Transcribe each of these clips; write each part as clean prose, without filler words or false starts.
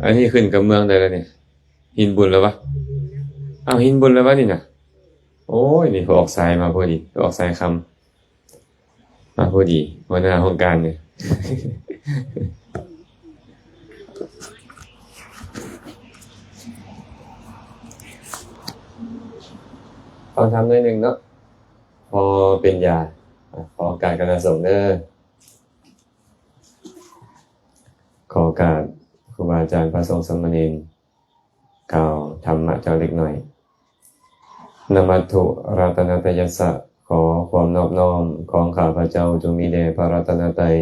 อันนี้ขึ้นกับเมืองใดแล้วเนี่ยหินบุญแล้ววะอ้าวหินบุญแล้ววะนี่นะโอ้ยนี่เขาออกสายมาพอดีเขาออกสายคำมาพอดีหัวหน้าโครงการเนี่ยฟังทำหน่อยหนึ่งเนาะพอเป็นยาขอการกระส่งเด้อขอการครูบาอาจารย์พระสงฆ์สามเณรกล่าวธรรมะเจ้าเล็กหน่อยนะมัตถุรัตนตยัสสะขอความนอบน้อมของข้าพระเจ้าจงมีแด่พระรัตนตรัย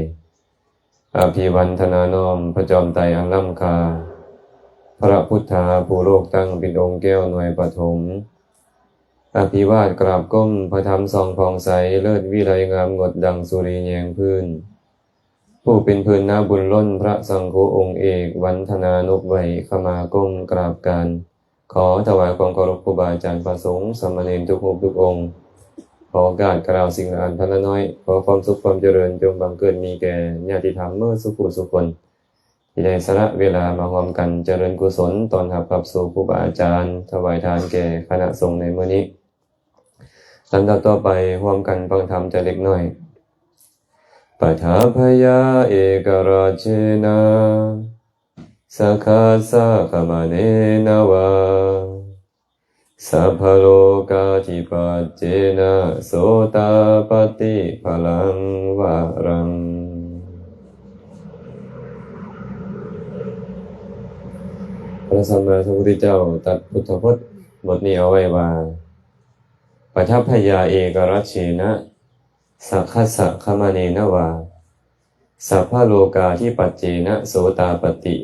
อภิวันทนาน้อมพระจอมไตรอันล้ำค่าพระพุทธาผู้โลกตั้งเป็นองค์แก้วหน่วยปฐมอภิวาทกราบก้มพระธรรมทรงผ่องใสเลิศวิไลงามงดดังสุริแยงพื้นผู้เป็นพื้นหน้าบุญล้นพระสังฆองค์เอกวันธนานกไว้ขมาก้มกราบการขอถวายความเคารพครูบาอาจารย์พระสงฆ์สามเณรทุกรูปทุกองค์ขอการกล่าวสิ่งอันพันน้อยขอความสุขความเจริญจงบังเกิดมีแก่ญาติธรรมเมื่อสุขุสุคนที่ได้สละเวลามาร่วมกันเจริญกุศลตอนรับกับสู่ครูบาอาจารย์ถวายทานแก่คณะสงฆ์ในมื้อนี้ลำดับต่อไปร่วมกันฟังธรรมจะเล็กน้อยปัฏฐาพยาเอกราชนะสัคคัสสะขมาเนนะวาสัพพโลกาธิปัจเจนะโสตาปฏิภลังวารังพระสัมมาสัมพุทธเจ้าตรัสพุทธพจน์บทนี้เอาไว้ว่าปัฏฐพยาเอกรัชเชนะสัคคัสสะขมาเนนะวาสัพพโลกาธิปัจเจนะโสตาปฏิ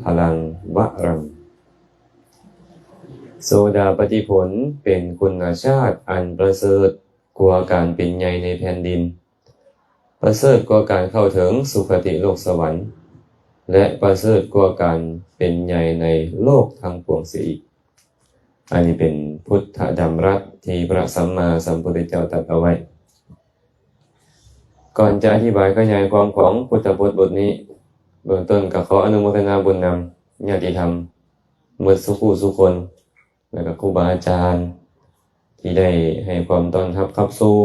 ภลังวะรังโสดาปฏิผลเป็นคุณชาติอันประเสริฐกว่าการเป็นใหญ่ในแผ่นดินประเสริฐกว่าการเข้าถึงสุคติโลกสวรรค์และประเสริฐกว่าการเป็นใหญ่ในโลกทั้งปวงเสียอีกอันนี้เป็นพุทธดำรัสที่พระสัมมาสัมพุทธเจ้าตรัสเอาไว้ก่อนจะอธิบายขยายความของพุทธพจน์บทนี้เบื้องต้นก็ขออนุโมทนาบุญนำญาติธรรมหมดสุขุสุคนแล้วก็ครูบาอาจารย์ที่ได้ให้ความต้อนรับขับสู้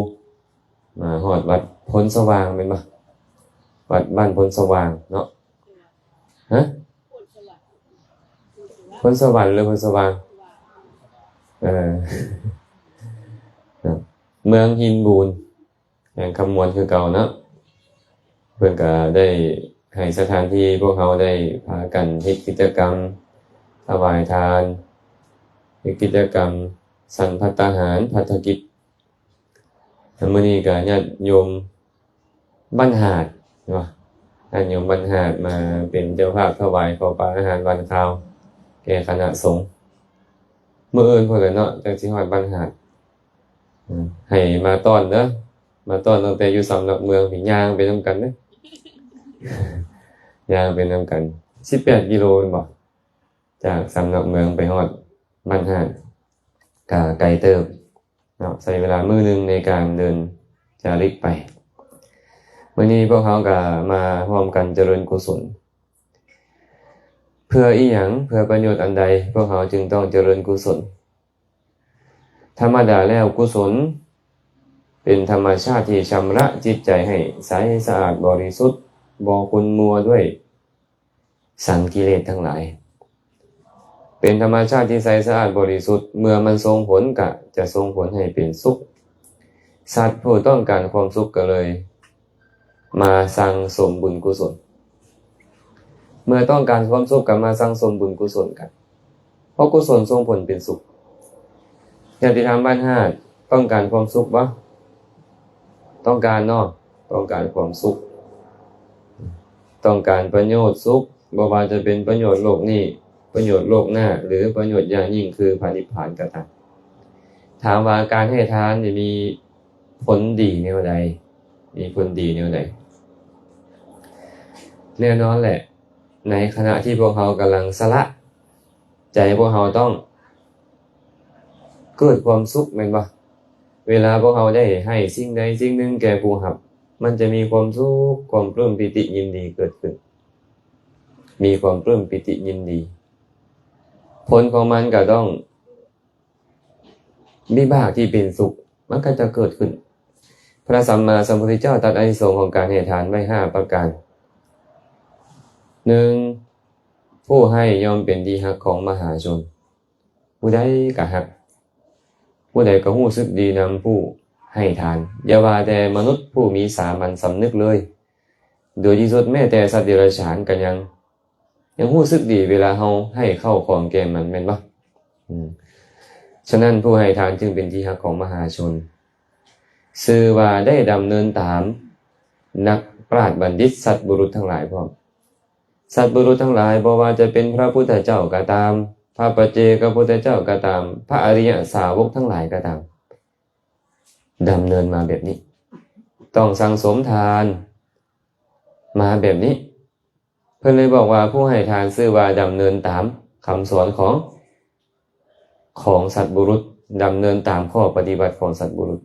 มาฮอดวัดพ้นสว่างเป็นปะวัดบ้านพ้นสว่างเนาะฮะพ้นสวรรค์หรือพ้นสว่างเมืองหินบูนแห่งคำมวลคือเก่าเนาะเพื่อนก็ได้ให้สถานที่พวกเขาได้พากันเฮ็ดกิจกรรมถวายทานเฮ็ดกิจกรรมสั่งภัตตาหารภัตตกิจมื้อนี้ก็ญาติโยมบ้านหาดเนาะญาติโยมบ้านหาดมาเป็นเจ้าภาพถวายข้าวปลาอาหารวันข้าวแก่คณะสงฆ์มื้ออื่นพุ่นแหละเนาะจังสิฮอดบ้านหาดให้มาต้อนเด้อมาต้อนตั้งแต่อยู่สำนักเมืองพี่ย่างไปนำกันเด้ย่างไปนำกัน18กิโลแม่นบ่จากสำนักเมืองไปฮอดบ้านหาดก็ไกลเติบเนาะใช้เวลามื้อนึงในการเดินจาริกไปมื้อนี้พวกเขาก็มาร่วมกันเจริญกุศลเพื่ออีหยังเพื่อประโยชน์อันใดพวกเขาจึงต้องเจริญกุศลธรรมดาแล้วกุศลเป็นธรรมชาติที่ชำระจิตใจให้ใสสะอาดบริสุทธิ์บ่ขุ่นมัวด้วยสังกิเลสทั้งหลายเป็นธรรมชาติที่ใสสะอาดบริสุทธิ์เมื่อมันส่งผลก็จะส่งผลให้เป็นสุขสัตว์ผู้ต้องการความสุขก็เลยมาสั่งสมบุญกุศลเมื่อต้องการความสุขก็มาสั่งสมบุญกุศลกันเพราะกุศลส่งผลเป็นสุขญาติธรรมบ้านหาดต้องการความสุขบ่ต้องการเนาะต้องการความสุขต้องการประโยชน์สุขบ่ว่าจะเป็นประโยชน์โลกนี้ประโยชน์โลกหน้าหรือประโยชน์อย่างยิ่งคือพระนิพพานก็ตามถามว่าการให้ทานนี่มีผลดีแนวใดมีผลดีแนวใดแน่นอนแหละในขณะที่พวกเขากำลังสละใจพวกเขาต้องเกิดความสุขแม่นบ่เวลาพวกเขาได้ให้สิ่งใดสิ่งหนึ่งแก่ผู้รับมันจะมีความสุขความปลื้มปิติยินดีเกิดขึ้น มีความปลื้มปิติยินดีผลของมันก็ต้องวิบากที่เป็นสุขมันก็จะเกิดขึ้นพระสัมมาสัมพุทธเจ้าตรัสอานิสงส์ของการให้ทานไว้5ประการ 1. ผู้ให้ย่อมเป็นที่ฮักของมหาชนผู้ใดก็ฮักผู้ใดก็รู้สึกดีนำผู้ให้ทานอย่าว่าแต่มนุษย์ผู้มีสามัญสำนึกเลยโดยที่สุดแม้แต่สัตว์เดรัจฉานก็ยังรู้สึกดีเวลาเฮาให้เข้าของแก่มันแม่นบ่ฉะนั้นผู้ให้ทานจึงเป็นที่ฮักของมหาชนชื่อว่าได้ดำเนินตามนักปราชญ์บัณฑิตสัตบุรุษทั้งหลายพร้อมสัตบุรุษทั้งหลายบ่ว่าจะเป็นพระพุทธเจ้าก็ตามพระปัจเจกพุทธเจ้าก็ตามพระอริยสาวกทั้งหลายก็ตามดำเนินมาแบบนี้ต้องสั่งสมทานมาแบบนี้เพิ่นเลยบอกว่าผู้ให้ทานชื่อว่าดำเนินตามคำสอนของสัตบุรุษดำเนินตามข้อปฏิบัติของสัตบุรุษ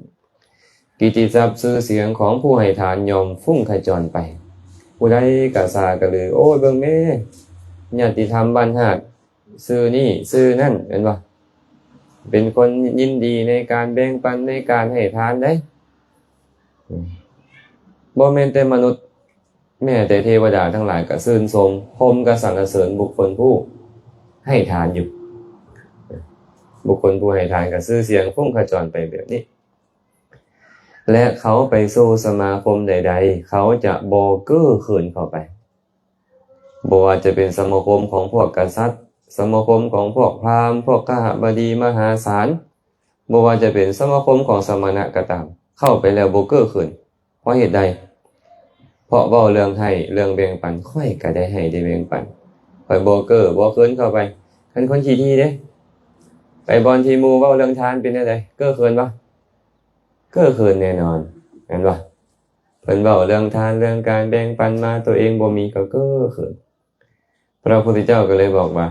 กิตติศัพท์ชื่อเสียงของผู้ให้ทานยอมฟุ้งขจรไปผู้ใดกะซากะลือโอ้ยเบิ่งแม่ญาติธรรมบ้านหาดชื่อนี่ชื่อนั่นเห็นบ่เป็นคนยินดีในการแบ่งปันในการให้ทานได้บ่แม่นแต่มนุษย์แม้แต่เทวดาทั้งหลายก็ชื่นชมพรหมก็สรรเสริญบุคคลผู้ให้ทานอยู่บุคคลผู้ให้ทานก็ชื่อเสียงฟุ้งขจรไปแบบนี้และเขาไปสู่สมาคมใดๆเขาจะบ่เก้อเขินเข้าไปบ่ว่าจะเป็นสมาคมของพวกกษัตริย์สมาคมของพวกพราหมณ์พวกกหบดีมหาศาลบ่ว่าจะเป็นสมาคมของสมณะก็ตามเข้าไปแล้วบ่เก้อเขินเพราะเหตุใดเพราะเว้าเรื่องให้เรื่องแบ่งปันค่อยก็ได้ให้ได้แบ่งปันค่อยบ่เก้อบ่เขินเข้าไปคันคนขี้ที่เด้ไปบอนที่หมู่เว้าเรื่องทานเป็นจังได๋เก้อเขินบ่เก้อเขินแน่นอนเห็นบ่เพิ่นเว้าเรื่องทานเรื่องการแบ่งปันมาตัวเองบ่มีก็เก้อเขินพระพุทธเจ้าก็เลยบอกว่า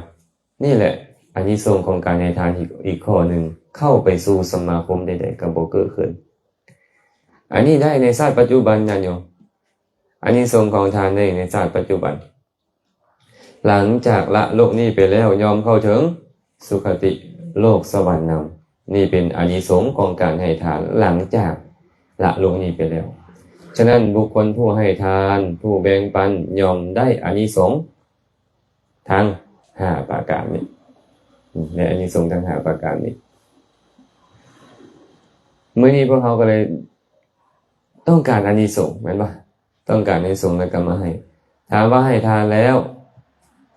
นี่แหละอานิสงส์ของการให้ทานอีกข้อหนึ่งเข้าไปสู่สมาคมใดๆก็บ่เก้อเขินอันนี้ได้ในชาติปัจจุบันนะโยมอานิสงส์ของทานได้ในชาติปัจจุบันหลังจากละโลกนี้ไปแล้วยอมเข้าถึงสุคติโลกสวรรค์นำนี่เป็นอานิสงส์ของการให้ทานหลังจากละโลกนี้ไปแล้วฉะนั้นบุคคลผู้ให้ทานผู้แบ่งปันยอมได้อานิสงส์ทั้ง5ประการนี้ในอานิสงส์ทั้ง5ประการนี้มื้อนี้พวกเขาก็เลยต้องการอานิสงส์แม่นบ่ต้องการอานิสงส์แล้วก็มาให้ถามว่าให้ทานแล้ว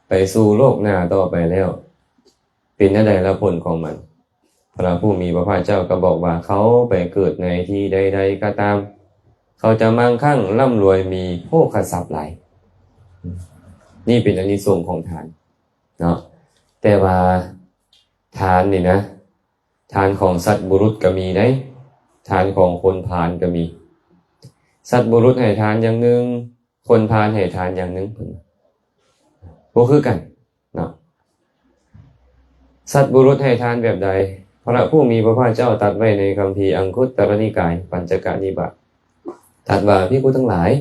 ไปสู่โลกหน้าต่อไปแล้วเป็นจังได๋ละผลของมันพระผู้มีพระภาคเจ้าก็บอกว่าเขาไปเกิดในที่ใดๆก็ตามเขาจะมั่งคั่งร่ำรวยมีโภคทรัพย์หลายนี่เป็นอานิสงส์ของทานเนาะแต่ว่าทานนี่นะทานของสัตว์บุรุษก็มีได้ทานของคนพาลก็มีสัตว์บุรุษให้ทานอย่างนึงคนพาลให้ทานอย่างนึงบ่คือกันเนาะสัตว์บุรุษให้ทานแบบใดพระผู้มีพระภาคเจ้าตรัสไว้ในคัมภีร์อังคุตรนิกายปัญจกนิบาตตรัสว่าภิกษุทั้งหลาย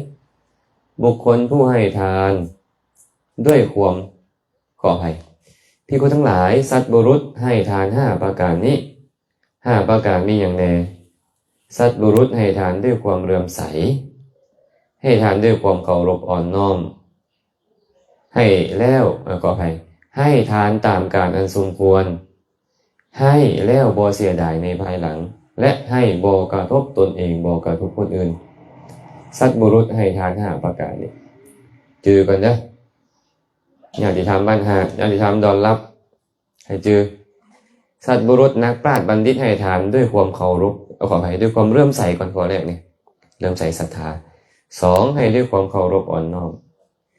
บุคคลผู้ให้ทานด้วยความขออภัยภิกษุทั้งหลายสัตว์บุรุษให้ทาน5ประการนี้5ประการมีอย่างแน่สัตว์บุรุษให้ทานด้วยความเลื่อมใสให้ทานด้วยความเคารพอ่อนน้อมให้แล้วขออภัยให้ทานตามการอันสมควรให้แล้วบ่เสียดายในภายหลังและให้บ่กระทบตนเองบ่กระทบคนอื่นสัตว์บุรุษให้ทาน5ประการนี้จือกันเด้อญาติธรรมบ้านหาดญาติธรรมดอนรับให้จือสัตว์บุรุษนักปราชญ์บัณฑิตให้ทานด้วยความเคารพขออภัยด้วยความเลื่อมใสก่อนข้อแรกนี่เลื่อมใสศรัทธา2ให้ด้วยความเคารพอ่อนน้อม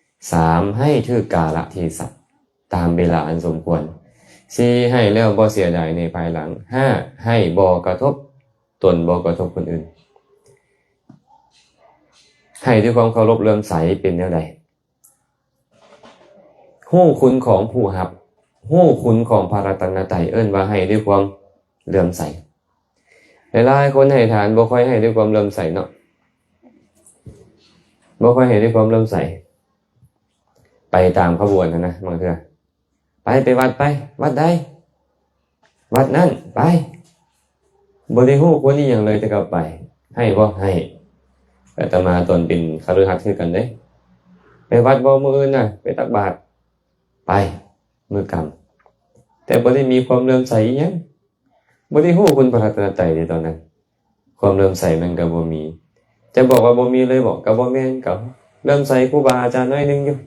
3ให้ถือกาลเทศะตามเวลาอันสมควร4ให้แล้วบ่เสียดายในภายหลัง5ให้บ่กระทบตนบ่กระทบคนอื่นให้ด้วยความเคารพเลื่อมใสเป็นแนวใดฮู้คุณของผู้รับฮู้คุณของพระรัตนตรัยเอิ้นว่าให้ด้วยความเลื่อมใสหลายๆคนให้ทานบ่ค่อยให้ด้วยความเลื่อมใสเนาะบ่ค่อยให้ด้วยความเลื่อมใส ไปตามขบวนนะบางเทื่อไปวัดไปวัดใดวัดนั่นไปบ่ได้ฮู้คนนี้หยังเลยแต่ก็ไปให้บ่ให้อาตมาตนเป็นคฤหัสถ์คือกันเด้ไปวัดบ่มื้ออื่นน่ะไปตักบาตรไปมื้อกำแต่บ่ได้มีความเลื่อมใสอิหยังบ่ได้ฮู้คุณพระรัตนตรัยในตอนนั้นความเลื่อมใสมันก็บ่มีจะบอกว่าบ่มีเลยบอกก็บ่แม่นก็เลื่อมใสครูบาอาจารย์น้อยนึงอยู่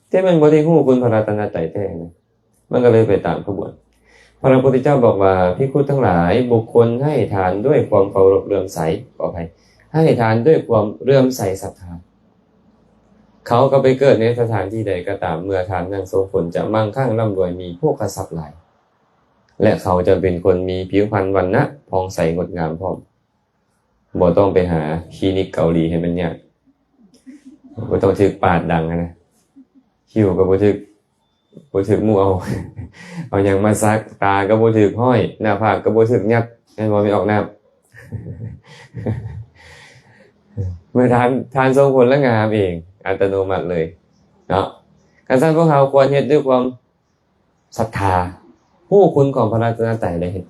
แต่มันบ่ได้ฮู้คุณพระรัตนตรัยแท้นะมันก็เลยไปตามขบวนพระพุทธเจ้าบอกว่าภิกขุทั้งหลายบุคคลให้ทานด้วยความเคารพเลื่อมใสขออภัยให้ทานด้วยความเลื่อมใสศรัทธาเขาก็ไปเกิดในสถานที่ใดก็ตามเมื่อทานนั้นส่งผลจะมั่งคั่งร่ำรวยมีโภคทรัพย์หลายและเขาจะเป็นคนมีผิวพรรณวรรณะผ่องใสงดงามพร้อมบ่ต้องไปหาคลินิกเกาหลีให้มันยากบ่ต้องถึกปาดดังนะคิ้วก็บ่ถึกหมู่เอาหยังมาซักตาก็บ่ถึกห้อยหน้าผากก็บ่ถึกยัดให้บ่มีออกน้ำเมื่อทานทรงผลและงามเองอัตโนมัติเลยเนาะการสร้างพวกเราควรเฮ็ดด้วยความศรัทธาผู้คุณของพระรัตนตรัยเลยเห็น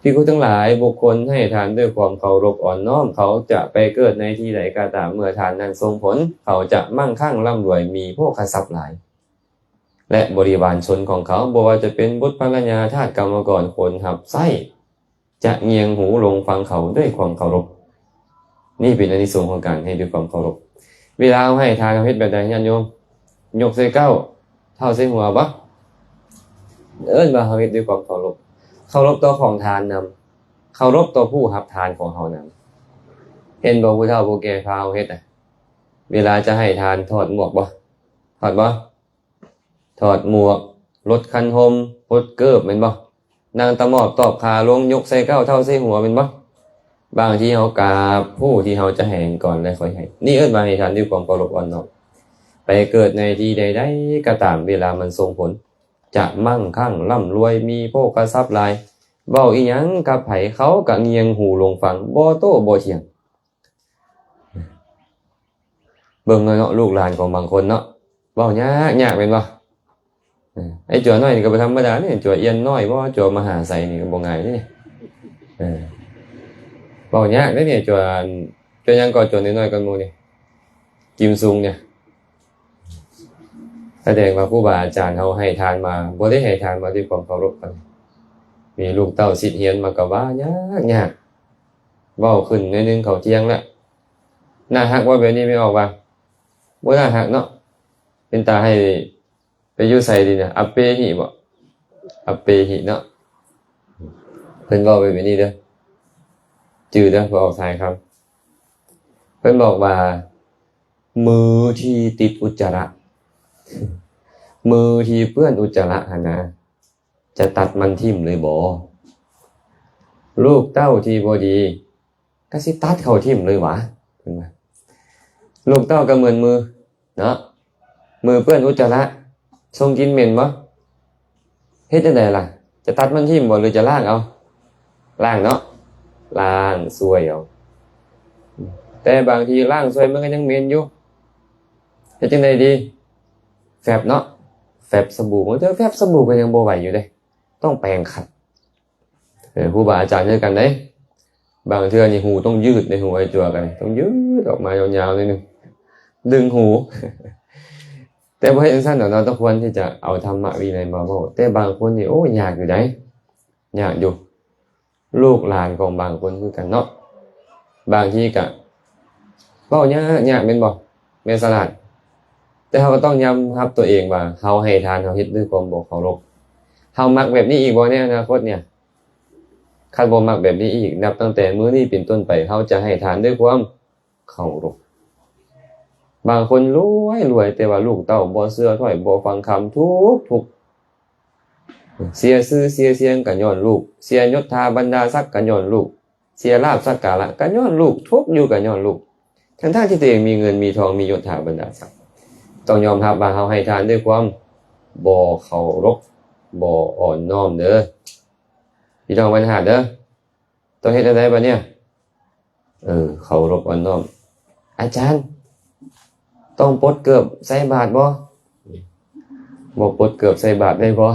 ภิกขุทั้งหลายบุคคลให้ทานด้วยความเคารพอ่อนน้อมเขาจะไปเกิดในที่ใดก็ตามเมื่อทานนั้นทรงผลเขาจะมั่งคั่งร่ำรวยมีโภคทรัพย์หลายและบริวารชนของเขาบ่ว่าจะเป็นบุตรภรรยาทาสกรรมกรคนหับไส้จะเงียงหูลงฟังเขาด้วยความเคารพนี่เป็นอานิสงส์ของการให้ด้วยความเคารพเวลาให้ทานเฮ็ดแบบใดญาติโยมยกใส่เก้าเท่าใส่หัวบ่ว่าเฮาเฮ็ดด้วยความเคารพต่อของทานนำเคารพต่อผู้รับทานของเฮานำเห็นบ่ผู้เฒ่าผู้แก่พาเฮ็ดเวลาจะให้ทานถอดหมวกบ่ถอดหมวกลดคันห่มปลดเกิบแม่นบ่นางตะหมอบตอบขาลงยกใส่เก้าเท่าใส่หัวแม่นบ่บางทีเฮากราบผู้ที่เฮาจะให้ก่อนแล้วค่อยให้นี่ว่าให้ทานด้วยความเคารพอ่อนน้อมไปเกิดในที่ใดๆก็ตามเวลามันส่งผลจะมั่งคั่งร่ำรวยมีโภคทรัพย์หลายเว้าอีหยังกับไผเขาก็เงียงหูลงฟังบ่โต้บ่เถียงเบิ่งเนาะลูกหลานของบางคนเนาะเว้ายากแม่นบ่ไอ้จั่วน้อยนี่ก็บ่ธรรมดานี่จั่วเอียนน้อยบ่จั่วมหาไสนี่ก็บ่ง่ายนี่เว้ายากเด้เนี่ยจั่วยังก็จั่วน้อยๆกันหมู่นี่กิมซุงเนี่ยแสดงว่าครูบาอาจารย์เฮาให้ทานมาบ่ได้ให้ทานมาด้วยความเคารพกันมีลูกเต้าศิษย์เฮียนมาก็ว่ายากเว้าขึ้นนิดนึงเขาเที่ยงแล้วน่าฮักว่าแบบนี้ไม่ออกว่าบ่น่าฮักเนาะเป็นตาให้ไปอยู่ไสดีนะอัปเปหิบ่อัปเปหิเนาะเพิ่นเว้าแบบนี้เด้อจื่อเด้อบ่ออกทายครับเพิ่นบอกว่ามือที่ติดอุจจาระมือที่เปื้อนอุจจาระหั่นนะจะตัดมันทิ่มเลยบ่ลูกเต้าที่บ่ดีก็สิตัดเข้าทิ่มเลยหวะเพิ่นว่าลูกเต้าก็เหมือนมือเนาะมือเปื้อนอุจจาระทรงกินเหม็นบ่เฮ็ดจังได๋ล่ะจะตัดมันทิ่มบ่หรือจะล้างเอาล้างเนาะล้างซวยเอาแต่บางทีล้างซวยมันก็ยังเหม็นอยู่เฮ็ดจังได๋ดีแฟบเนาะแฟบสบู่มันเจอแฟบสบู่ก็ยังบ่ไหวอยู่เด้ต้องแปรงขัดครูบาอาจารย์เจอกันเด้บางเทื่อนี่หูต้องยืดในหูไอ้จั่วกันต้องยืดออกมายาวๆนิดนึงดึงหูแต่บ่ให้จังซั่นเราต้องควรที่จะเอาธรรมะวินัยมาเว้าแต่บางคนนี่โอ้ยากอยู่ได้ยากอยู่ลูกหลานของบางคนคือกันเนาะบางทีก็เว้ายากแม่นบ่แม่นสลัดแต่เฮาก็ต้องยอมรับตัวเองว่าเฮาให้ทานเฮาเฮ็ดด้วยความบ่เคารพเฮามักแบบนี้อีกบ่ในอนาคตเนี่ยคันบ่มักแบบนี้อีกนับตั้งแต่มื้อนี้เป็นต้นไปเฮาจะให้ทานด้วยความเคารพบางคนรวยแต่ว่าลูกเต้าบ่เชื่อถ้อยบ่ฟังคำทุกเสียชื่อเสียเสียงก็ย้อนลูกเสียยศถาบรรดาศักดิ์ก็ย้อนลูกเสียลาภสักการะก็ย้อนลูกทุกอยู่ก็ย้อนลูกทั้งๆที่ตัวเองมีเงินมีทองมียศถาบรรดาศักดิ์ต้องยอมรับว่าเฮาให้ทานด้วยความบ่เคารพบ่อ่อนน้อมเด้อพี่น้องปัญหาเด้อต้องเฮ็ดอะไรบัดเนี่ยเคารพอ่อนน้อมอาจารย์ต้องปลดเกือบใส่บาตรบ่ บ่ปลดเกือบใส่บาตรได้บ่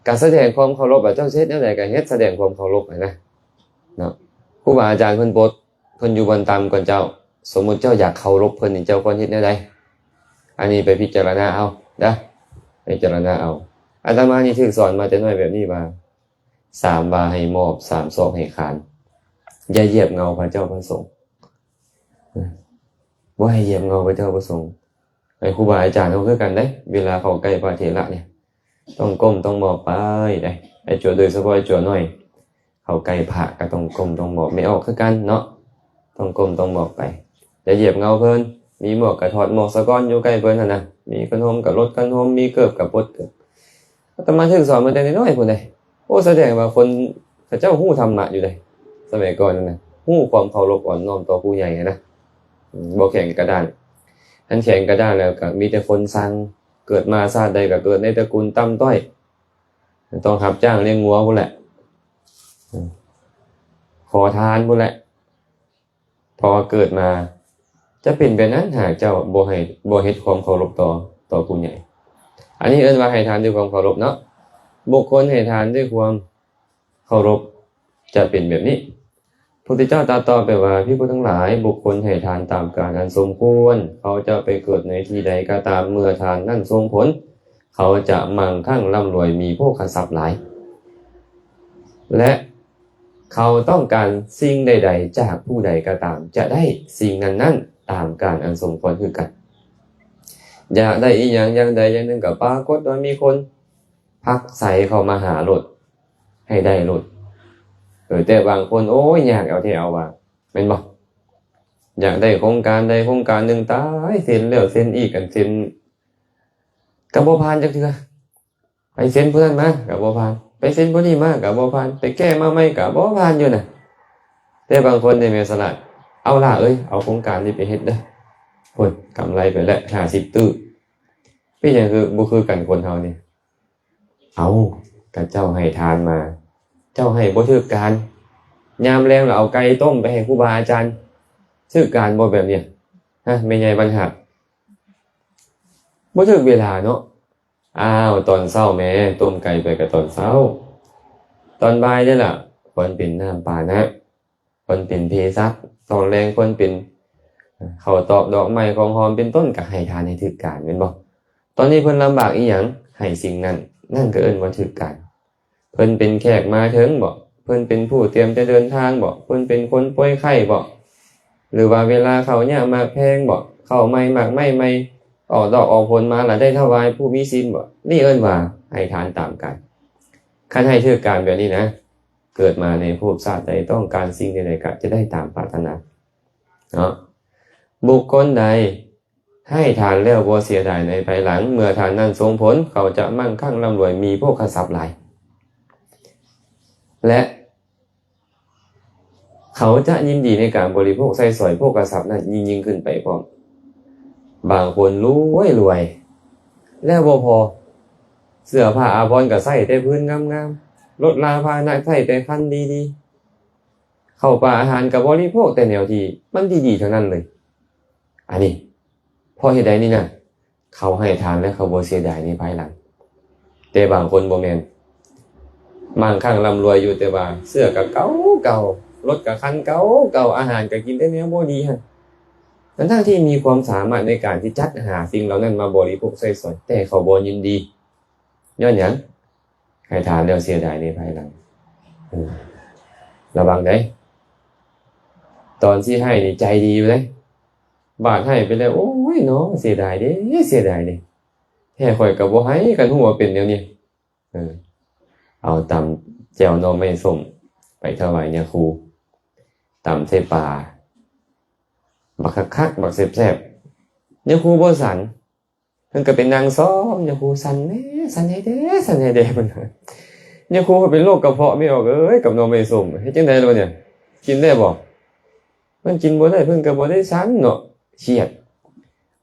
การแสดงความเคารพเจ้าเฮ็ดแนวใดก็เฮ็ดแสดงความเคารพนะเนาะครูบาอาจารย์เพิ่นปลดเพิ่นอยู่บนตามก่อนเจ้าสมมุติเจ้าอยากเคารพเพิ่นนี่เจ้าควรเฮ็ดแนวใดอันนี้ไปพิจารณาเอานะพิจารณาเอาอาตมานี่ถูกสอนมาแต่น้อยแบบนี้ว่า3บาให้มอบ3ศอกให้ขานอย่าเหยียบเงาพระเจ้าพระสงฆ์บ่ให้เหยียบเงาพระเจ้าพระสงฆ์ไอ้ครูบาอาจารย์เฮาคือกันเด้เวลาเข้าใกล้พระเถระเนี่ยต้องก้มต้องหมอบไปได้ไอ้จั่วโดยเฉพาะไอ้จั่วน้อยเข้าใกล้พระก็ต้องก้มต้องหมอบไม่ออกคือกันเนาะต้องก้มต้องหมอบไปอย่าเหยียบเงาเพิ่นมีหมวกก็ถอดหมวกซะก่อนอยู่ใกล้เพิ่นหั่นน่ะมีขนมก็ลดขนมมีเกิบก็ปลดเกิบอาตมาถึงสอนมาแต่น้อยๆพุ่นเด้โอ้แสดงว่าคนเขาเจ้าฮู้ธรรมะอยู่เด้สมัยก่อนนั่นน่ะฮู้ความเคารพอ่อนน้อมต่อผู้ใหญ่นะบ่แข็งกระด้างอันแข็งกระด้างแล้วก็มีแต่คนสั่งเกิดมาชาติใดก็เกิดในตระกูลต่ำต้อยต้องรับจ้างเลี้ยงงัวพุ่นแหละขอทานพุ่นแหละพอเกิดมาจะเป็นแบบนั้นหากเจ้าบ่เฮ็ดความเคารพต่อผู้ใหญ่อันนี้เอิ้นว่าให้ทานด้วยความเคารพเนาะบุคคลให้ทานด้วยความเคารพจะเป็นแบบนี้พระพุทธเจ้าตรัสต่อไปว่าภิกษุทั้งหลายบุคคลให้ทานตามกาลอันสมควรเขาจะไปเกิดในที่ใดก็ตามเมื่อทานนั้นทรงผลเขาจะมั่งคั่งร่ำรวยมีโภคทรัพย์หลายและเขาต้องการสิ่งใดๆจากผู้ใดก็ตามจะได้สิ่งนั้นๆตามกาลอันสมควรคือกันอยากได้อีกอย่างใดอย่างหนึ่งก็ปรากฏว่ามีคนพักใส่เข้ามาหารถให้ได้รถแต่บางคนโอ้ยอยากเอาที่เอาว่าแม่นบ่อยากได้โครงการใดโครงการหนึ่งตายเซ็นแล้วเซ็นอีกกันเซ็นก็บ่ผ่านจักเทื่อไปเซ็นผู้นั้นมาก็บ่ผ่านไปเซ็นผู้นี้มาก็บ่ผ่านไปแก้มาใหม่ก็บ่ผ่านอยู่น่ะแต่บางคนได้แม่สลัดเอาล่ะเอ้ยเอาโครงการนี้ไปเฮ็ดเด้อพุ่นกำไรไปแล้ว50ตื้อเป็นหยังคือบ่คือกันคนเฮานี่เอาก็เจ้าให้ทานมาเจ้าให้บ่ถูกการยามแลงแล้วเอาไก่ต้มไปให้ครูบาอาจารย์ถูกการบ่แบบเนี้ยแม่ใหญ่บรรหัดบ่ถูกเวลาเนาะอ้าวตอนเช้าแม่ต้มไก่ไปก็ตอนเช้าตอนบ่ายนี่ล่ะคนเป็นน้ำปานะคนเป็นเภสัชตอนแลงคนเป็นข้าวตอกดอกไม้ของหอมเป็นต้นก็ให้ทานให้ถูกการแม่นบ่ตอนนี้เพิ่นลำบากอีหยังให้สิ่งนั้นนั่นก็เอิ้นว่าถูกการเพิ่นเป็นแขกมาถึงบ่เพิ่นเป็นผู้เตรียมจะเดินทางบ่เพิ่นเป็นคนป่วยไข้บ่หรือว่าเวลาเขาเนี่ยมากแพงบ่เข้าใหม่มากไม่ออกดอกออกผลมาแล้วได้ถวายผู้มีศีลบ่นี่เอิ้นว่าให้ทานตามกันคันให้ถูกการแบบนี้นะเกิดมาในภพชาติใดต้องการสิ่งใดๆก็จะได้ตามปรารถนาเนาะบุคคลใดให้ทานแล้วบ่เสียดายในภายหลังเมื่อทานนั้นทรงผลเขาจะมั่งคั่งร่ำรวยมีโภคทรัพย์หลายและเขาจะยินดีในการบริโภคใช้สอยโภคทรัพย์นั้นยิ่งขึ้นไปพร้อมบางคนรวยแล้วบ่พอเสื้อผ้าอาภรณ์ก็ใส่แต่พื้นงามๆรถราพาหนะใส่แต่คันดีๆเข้าป่าอาหารก็บริโภคแต่แนวที่มันดีๆเท่านั้นเลยอันนี้เพราะเหตุใดนี่นะเขาให้ทานและเขาบ่เสียดายในภายหลังแต่บางคนบ่แม่นมั่งคั่งร่ำรวยอยู่แต่ว่าเสื้อก็เก่ารถก็คันเก่าอาหารก็กินแต่แนวบ่ดีหั่นทั้งที่มีความสามารถในการที่จัดหาสิ่งเหล่านั้นมาบริโภคใช้สอยแต่เขาบ่ยินดีย้อนหยังให้ทานแล้วเสียดายในภายหลังระวังเด้ตอนที่ให้นี่ใจดีอยู่เด้บาทให้ไปแล้วโอ้ยเนาะเสียดายเด้แท้ข่อยก็บ่ให้กันฮู้ว่าเป็นแนวนี้เอาตำแจ่วหน่อไม้ส้มไปถวายเนี่ยครูตำใส่ปลาบักคักบักแซ่บๆเนี่ยครูบ่สันเพิ่นก็เป็นนางซ้อมเนี่ยครูสันแน่สันให้เด้เพิ่นเนี่ยครูก็เป็นโรคกระเพาะไม่ออกกับหน่อไม้ส้มเฮ็ดจังได๋ล่ะเนี่ยกินได้บ่มันกินบ่ได้เพิ่นก็บ่ได้สันเนาะเครียด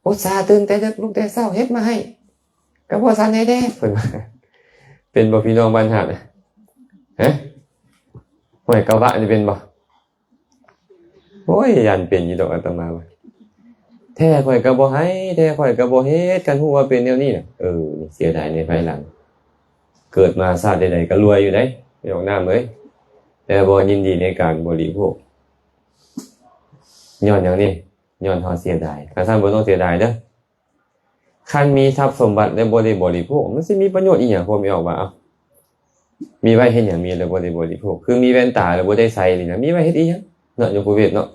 อุตส่าห์ตื่นแต่ดึกลุกแต่เช้าเฮ็ดมาให้ก็บ่สันให้เด้เพิ่นว่าเป็นบ่พี่น้องบ้านหาดห้วยกะวะนี่เป็นบ่โอ้ยยันเป็นอยู่ดอกอาตมาว่าแท ท้ข่อยก็บ่ให้แท้ข่อยก็บ่เฮ็ดกันฮู้ว่าเป็นแนวนี้น่ะนี่เสียดายในภายหลังเกิดมาชาติใดๆก็รวยอยู่ได้พี่น้องน้ำเอ้ยแต่บ่ยินดีในการบริโภคย้อนหยังนี่ย้อนเฮาเสียดายคันซั่นบ่ต้องเสียดายเด้อคันมีทรัพย์สมบัติและบ่ได้บริโภคมันสิมีประโยชน์อีหยังผมไม่ออกว่ามีไว้เฮ็ดหยังมีแล้วบ่ได้บริโภคคือมีแว่นตาแล้วบ่ได้ใส่นี่นะมีไว้เฮ็ดอีหยังเนาะโยมผู้เวทเนาะ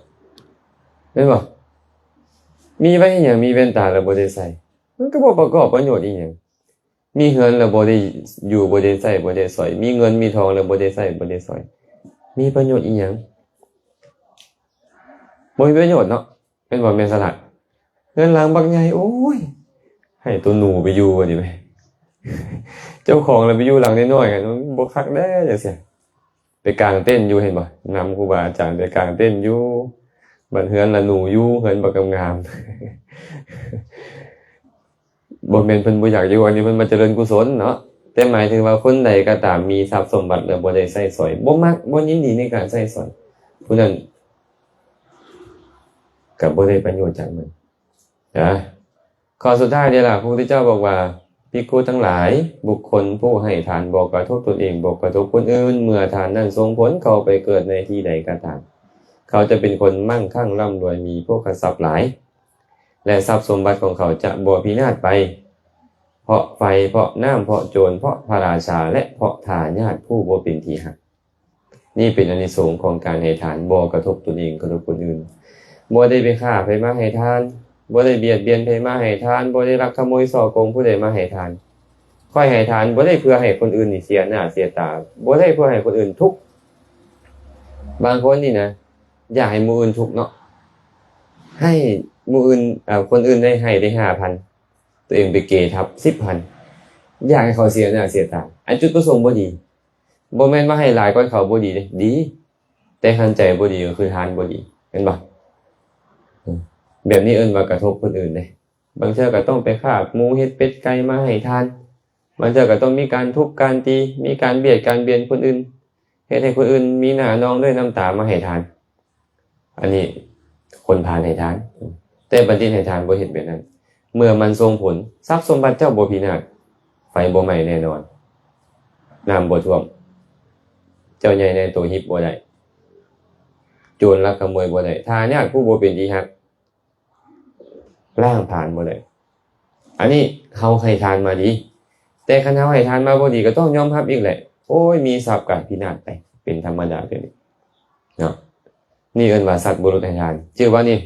แม่นบ่มีไว้เฮ็ดหยังมีแว่นตาแล้วบ่ได้ใส่มันก็บ่ประกอบประโยชน์อีหยังมีเงินแล้วบ่ได้อยู่บ่ได้ใช้บ่ได้สอยมีเงินมีทองแล้วบ่ได้ใช้บ่ได้สอยมีประโยชน์อีหยังบ่มีประโยชน์เนาะเป็นบ่แม่นสลัดเงินหลังบักใหญ่โอ้ยให้ตัวหนูไปอยู่ว่าดิแม่เจ้าของแล้วไปอยู่หลังน้อยๆกันบ่คักแด้จังซี่ไปกางเต้นอยู่เห็นบ่นำครูบาอาจารย์ไปกางเต้นอยู่บ้านเฮือนละหนูอยู่เฮือนบ่งามๆบ่แม่นเพิ่นบ่อยากอยู่อันนี้เพิ่นมาเจริญกุศลเนาะแต่หมายถึงว่าคนใดก็ตามมีทรัพย์สมบัติแล้วบ่ได้ใช้สอยบ่มักบ่ยินดีในการใช้สอยผู้นั้นก็บ่ได้ประโยชน์จากมันข้อสุดท้ายนี่ล่ะพระพุทธเจ้าบอกว่าภิกขุทั้งหลายบุคคลผู้ให้ทานบ่กระทบตนเองบ่กระทบคนอื่นเมื่อทานนั้นส่งผลเขาไปเกิดในที่ใดก็ตามเขาจะเป็นคนมั่งคั่งร่ำรวยมีโภคทรัพย์หลายและทรัพย์สมบัติของเขาจะบ่พินาศไปเพราะไฟเพราะน้ำเพราะโจรเพราะพระราชาและเพราะทายาทผู้บ่เป็นที่ฮักนี่เป็นอานิสงส์ของการให้ทานบ่กระทบตนเองกระทบคนอื่นบ่ได้ไปฆ่าไผมาให้ทานบ่ได้เบียดเบียนไผมาให้ทานบ่ได้ลักขโมยฉ้อโกงผู้ใดมาให้ทานค่อยให้ทานบ่ได้เพื่อให้คนอื่นนี่เสียหน้าเสียตาบ่ได้เพื่อให้คนอื่นทุกข์บางคนนี่นะอยากให้หมู่อื่นทุกข์เนาะให้หมู่อื่นคนอื่นได้ให้ได้ 5,000 ตัวเองไปเกทับ 10,000 อยากให้เขาเสียหน้าเสียตาอันจุดประสงค์บ่ดีบ่แม่นว่าให้หลายกว่าเขาบ่ดีเด้ดีแต่คันใจบ่ดีก็คือทานบ่ดีเห็นบ่แบบนี้เอิ้นว่ากระทบคนอื่นเด้บางเทื่อก็ต้องไปฆ่าหมูเฮ็ดเป็ดไก่มาให้ทานบางเทื่อก็ต้องมีการทุบการตีมีการเบียดการเบียนคนอื่นเฮ็ดให้คนอื่นมีหน้านองด้วยน้ำตามาให้ทานอันนี้คนพาลให้ทานแต่บัณฑิตให้ทานบ่เฮ็ดแบบนั้นเมื่อมันส่งผลทรัพย์สมบัติเจ้าบ่พินาศไฟบ่ไหม้แน่นอนน้ำบ่ท่วมเจ้าใหญ่ในโตหิบบ่ได้โจรลักขโมยบ่ได้ทายาทผู้บ่เป็นที่ฮักล่างผ่านบ่ได้อันนี้เฮาให้ทานมาดีแต่คันเฮาให้ทานมาบ่ดีก็ต้องยอมรับอีกแหละโอ้ยมีทรัพย์ก็พินาศไปเป็นธรรมดาเด้อเนาะนี่เอิ้นว่าสัตว์บุรุษให้ทานชื่อว่านี่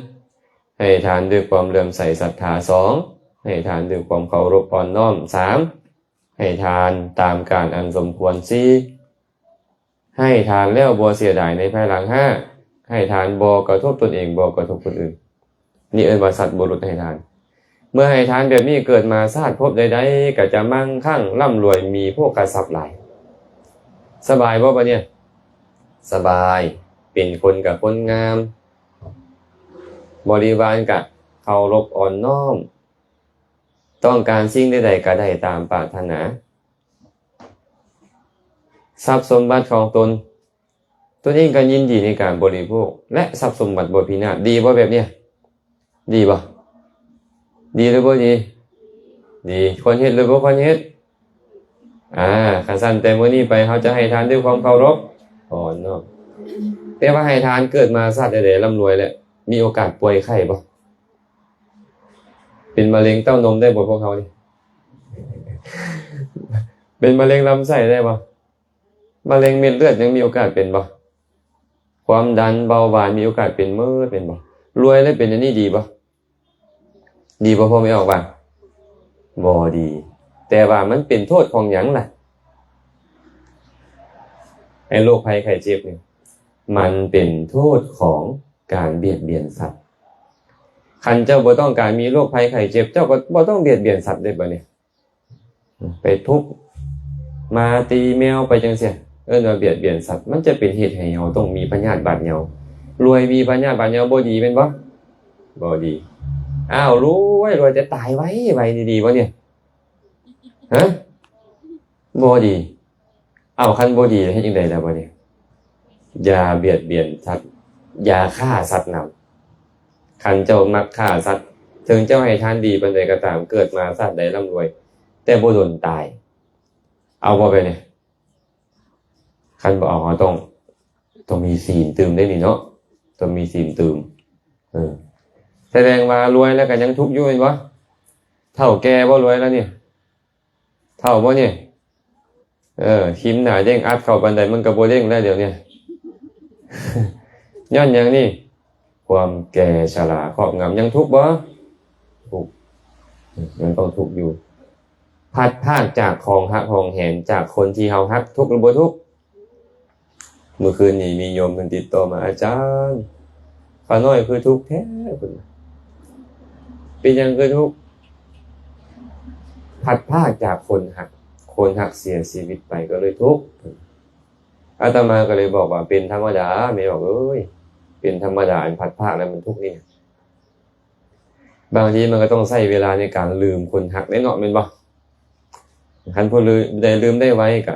1ให้ทานด้วยความเลื่อมใสศรัทธา2ให้ทานด้วยความเคารพอ่อนน้อม3ให้ทานตามการอันสมควร4ให้ทานแล้วบ่เสียดายในภายหลัง5ให้ทานบ่กระทบตนเองบ่กระทบคนอื่นนี่เอิ้นว่าสัตว์บุรุษให้ทานเมื่อให้ทานแบบนี้เกิดมาชาติภพใดๆก็จะมั่งคั่งร่ำรวยมีโภคทรัพย์หลายสบายบ่บัดเนี่ยสบายเป็นคนกับคนงามบริวารกับเคารพอ่อนน้อมต้องการสิ่งใดๆก็ได้ตามปรารถนาทรัพย์สมบัติของตนเองก็ยินดีในการบริโภคและทรัพย์สมบัติบ่พินาศดีบ่แบบเนี้ยดีบ่ดีหรือบ่ดีดีคนเฮ็ดหรือบ่คนเฮ็ดคันซั่นแต่มื้อนี้ไปเฮาจะให้ทานด้วยความเคารพอ่อนน้อมแต่ว่าให้ทานเกิดมาชาติใดๆร่ำรวยแล้วมีโอกาสป่วยไข้บ่เป็นมะเร็งเต้านมได้บ่พวกเขานี่เป็นมะเร็งลำไส้ได้บ่มะเร็งเม็ดเลือดยังมีโอกาสเป็นบ่ความดันเบาหวานมีโอกาสเป็นเป็นบ่รวยแล้วเป็นอันนี้ดีบ่ดีบ่พอไม่ออกบ้างบ่ดีแต่ว่ามันเป็นโทษของหยังล่ะไอ้โรคภัยไข้เจ็บนี่มันเป็นโทษของการเบียดเบียนสัตว์คันเจ้าบ่ต้องการมีโรคภัยไข้เจ็บเจ้าก็บ่ต้องเบียดเบียนสัตว์ได้บ่เนี่ยไปทุบมาตีแมวไปจังซี่เอิ้นว่าเบียดเบียนสัตว์มันจะเป็นเหตุให้เฮาต้องมีพยาธิบาดเหงารวยมีพยาธิบาดเหงาบ่ดีแม่นบ่บ่ดีรวยจะตายไว้ดีๆบ่เนี่ยฮะบ่ดีคันบ่ดีเฮ็ดจังได๋ล่ะบ่เนี่ยอย่าเบียดเบียนสัตว์อย่าฆ่าสัตว์น ขันเจ้ามักฆ่าสัตว์ถึงเจ้าให้ทานดีปานใดก็ตามเกิดมาสัตว์ใดร่ำรวยแต่บ่โดนตายเอาบ่ไปเนี่ยขันบ่เอาต้องมีศีลตื่มได้นี่เนาะต้องมีศีลตื่มแสดงว่ารวยแล้วก็ยังทุกข์อยู่เห็นบ่เฒ่าแก่บ่รวยแล้วเนี่ยเฒ่าบ่เนี่ยทิมหน้าเด้งอัดเข้าปานใดมันก็บ่เด้งแล้วเดี๋ยวเนี่ยย้อนหยังนี่ความแก่ชราครอบงำยังทุกข์บ่ทุกข์มันต้องทุกข์อยู่พัดพรากจากของฮักของแหนจากคนที่เฮาฮักทุกข์หรือบ่ทุกข์เมื่อคืนนี้มีโยมเพิ่นติดต่อมาอาจารย์ข้าน้อยคือทุกข์แท้เพิ่นเป็นหยังคือทุกข์พัดพรากจากคนฮักเสียชีวิตไปก็เลยทุกข์อาตมาก็เลยบอกว่าเป็นธรรมดาไม่บอกเป็นธรรมดาอันพัดพรากแล้วมันทุกข์นี่บางทีมันก็ต้องใช้เวลาในการลืมคนฮักได้เนาะแม่นบ่คันผู้ลืมได้ไว้ก็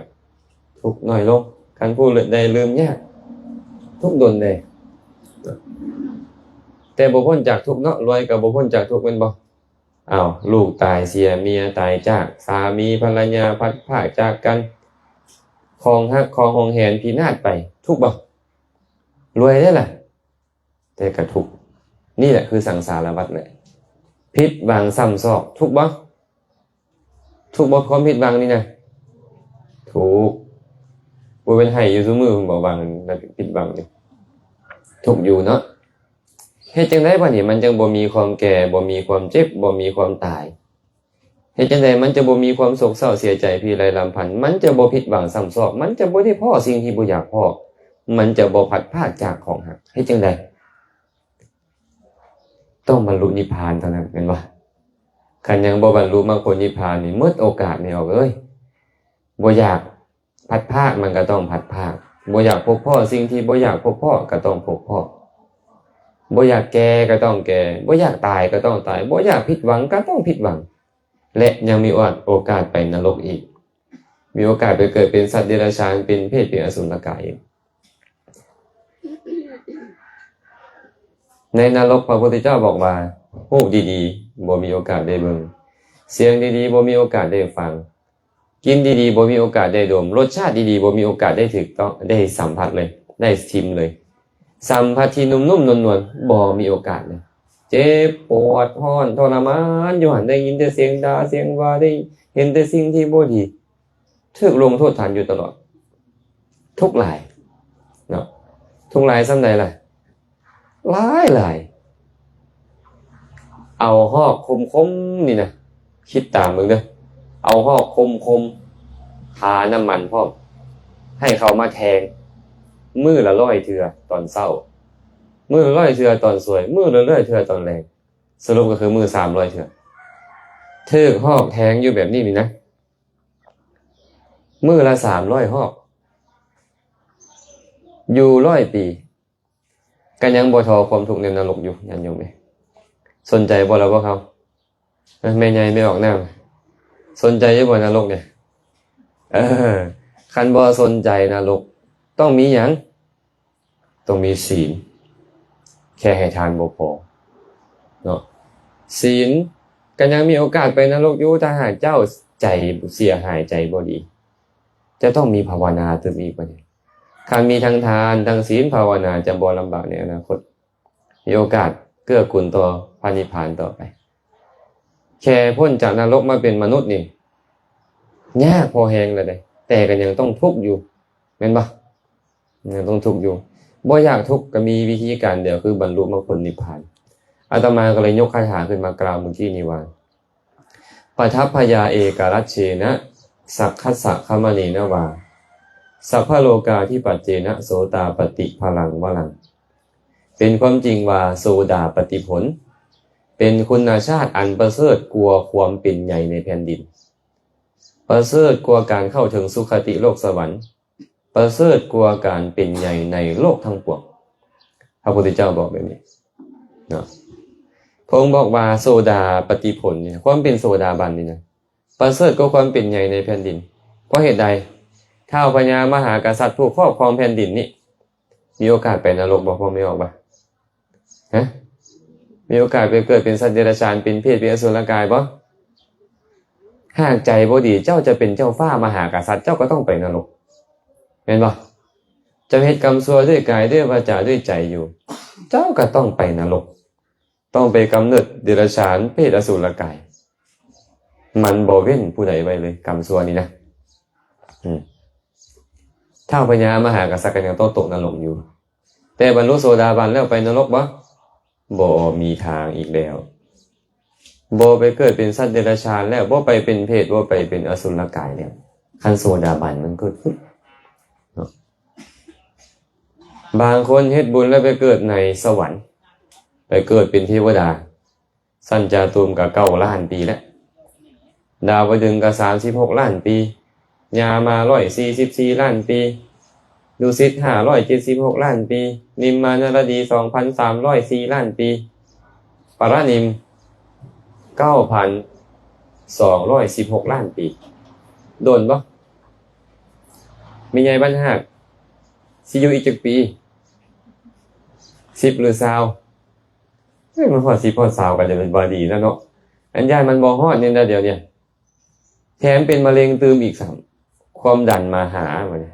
ทุกข์น้อยลงคันผู้ได้ลืมยากทุกข์ดนได้แต่บ่พ้นจากทุกข์เนาะรวยก็บ่พ้นจากทุกข์แม่นบ่อ้าวลูกตายเสียเมียตายจากสามีภรรยาพัดพรากจากกันของฮักของหวงแหนพินาศไปทุกข์บ่รวยได้ล่ะแต่ก็ทุกข์นี่แหละคือสังสารวัฏแหละผิดหวังซ้ำซอกทุกข์บ่ความผิดหวังนี่นะถูกบ่เป็นให้อยู่ซุมื้อผมบอกว่ามันผิดหวังนี่ทุกข์อยู่เนาะเฮ็ดจังได๋บัดนี้มันจังบ่มีความแก่บ่มีความเจ็บบ่มีความตายเฮ็ดจังได๋มันจะบ่มีความโศกเศร้าเสียใจพิไรรำพันมันจะบ่ผิดหวังซ้ำซอกมันจะบ่ได้พ้อสิ่งที่บ่อยากพ้อมันจะบ่พัดพรากจากของฮักเฮ็ดจังได๋ต้องบรรลุนิพพานเท่านั้นแม่นบ่คันยังบ่บรรลุมรรคผลนิพพานนี่หมดโอกาสนี่ออกบ่อยากพัดพรากมันก็ต้องพัดพรากบ่อยากพบพ้อสิ่งที่บ่อยากพบพ้อก็ต้องพบพ้อบ่อยากแก่ก็ต้องแก่บ่อยากตายก็ต้องตายบ่อยากผิดหวังก็ต้องผิดหวังและยังมีโอกาสไปนรกอีกมีโอกาสไปเกิดเป็นสัตว์เดรัจฉานเป็นเพศเป็นอสุรกายอีกในนรกพระพุทธเจ้าบอกว่ารูปดีๆบ่มีโอกาสได้เบิ่งเสียงดีๆบ่มีโอกาสได้ฟังกินดีๆบ่มีโอกาสได้ดมรสชาติดีๆบ่มีโอกาสได้ถูกต้องได้สัมผัสเลยได้ชิมเลยสัมผัสที่นุ่มๆนวลๆบ่มีโอกาสเลยเจ็บปวดร้อนทรมานอยู่หันได้ยินแต่เสียงด่าเสียงว่าได้เห็นแต่สิ่งที่บ่ดีถูกลงโทษฐานอยู่ตลอดทุกข์หลายเนาะทุกข์หลายส่ำใดล่ะหลายเอาหอกคมๆนี่นะคิดตามมึงเด้อเอาหอกคมทาน้ำมันพร้อมให้เขามาแทงมื้อละ100เทื่อตอนเช้ามื้อละ100เทื่อตอนสวยมื้อละ100เทื่อตอนแลงสรุปก็คือมื้อ300เทื่อถูกหอกแทงอยู่แบบนี้นี่นะมื้อละ300หอกอยู่100ปีก็ยังบ่ทอความทุกข์ในนรกอยู่ญาติโยมเอ้ยสนใจบ่ล่ะบ่ครับแม่ใหญ่ไม่ออกน้ำสนใจอยู่บ่นรกเนี่ยคันบ่สนใจนรกต้องมีหยังต้องมีศีลแค่ให้ทานบ่พอเนาะศีลก็ยังมีโอกาสไปนรกอยู่ถ้าหากเจ้าใจเสียหายใจบ่ดีจะต้องมีภาวนาเติมอีกบัดนี้คันมีทั้งทานทั้งศีลภาวนาจะบ่ลำบากในอนาคตมีโอกาสเกื้อกูลต่อพระนิพพานต่อไปแค่พ้นจากนรกมาเป็นมนุษย์นี่ยากพอแฮงแล้วเด้แต่ก็ยังต้องทุกข์อยู่แม่นบ่ยังต้องทุกข์อยู่บ่อยากทุกข์ก็มีวิธีการเดียวคือบรรลุมรรคผลนิพพานอาตมาก็เลยยกคาถาขึ้นมากล่าวเมื่อกี้นี้ว่าปทัพพยาเอกรัชเชนะสักขัสสะคมณีนวาสัพพโลกาที่ปัจเจนะโสตาปฏิพลังวลังเป็นความจริงว่าโสดาปฏิผลเป็นคุณชาติอันประเสริฐกลัวความเป็นใหญ่ในแผ่นดินประเสริฐกลัวการเข้าถึงสุคติโลกสวรรค์ประเสริฐกลัวการเป็นใหญ่ในโลกทั้งปวงพระพุทธเจ้าบอกแบบนี้เนาะพระองค์บอกว่าโสดาปฏิผลเนี่ยความเป็นโสดาบันนี่นะประเสริฐกว่าความเป็นใหญ่ในแผ่นดินเพราะเหตุใดท้าวพญามหากษัตริย์ผู้ครอบครองแผ่นดินนี่มีโอกาสไปนรกบ่พอไม่ออกบ่ฮะ มีโอกาสไปเกิดเป็นสัตว์เดรัจฉานเป็นเพศเป็นอสุรกายบ่หากใจบ่ดีเจ้าจะเป็นเจ้าฟ้ามหากษัตริย์เจ้าก็ต้องไปนรกเห็นบ่เจ้าเฮ็ดกรรมชั่วด้วยกายด้วยวาจาด้วยใจอยู่เจ้าก็ต้องไปนรกต้องไปกำเนิดเดรัจฉานเพศอสุรกายมันบ่เว้นผู้ใดไว้เลยกรรมชั่วนี้นะท้าวพญามหากษัตริย์ก็ยังต้องตกนรกอยู่แต่บรรลุโสดาบันแล้วไปนรกบ่มีทางอีกแล้วบ่ไปเกิดเป็นสัตว์เดรัจฉานแล้วบ่ไปเป็นเพศบ่ไปเป็นอสุรกายแล้วคันโสดาบันมันเกิดขึ้นบางคนเฮ็ดบุญแล้วไปเกิดในสวรรค์ไปเกิดเป็นเทวดาสัญจาตุมก็9ล้านปีแล้วดาวดึงส์ก็36ล้านปียามา144ล้านปีดุสิต576ล้านปีนิมมานรดี 2,304 ล้านปีปารณิม 9,216 ล้านปีโดนบ่มีไงบ้านหักสิอยู่อีกจักปี10หรือ20มันฮอด10ฮอด20ก็จะเป็นบ่ดีแล้วเนาะอันยายมันบ่ฮอดนี่นะเดี๋ยวเนี่ยแถมเป็นมะเร็งตืมอีก3ความดันมาหาบัดนี้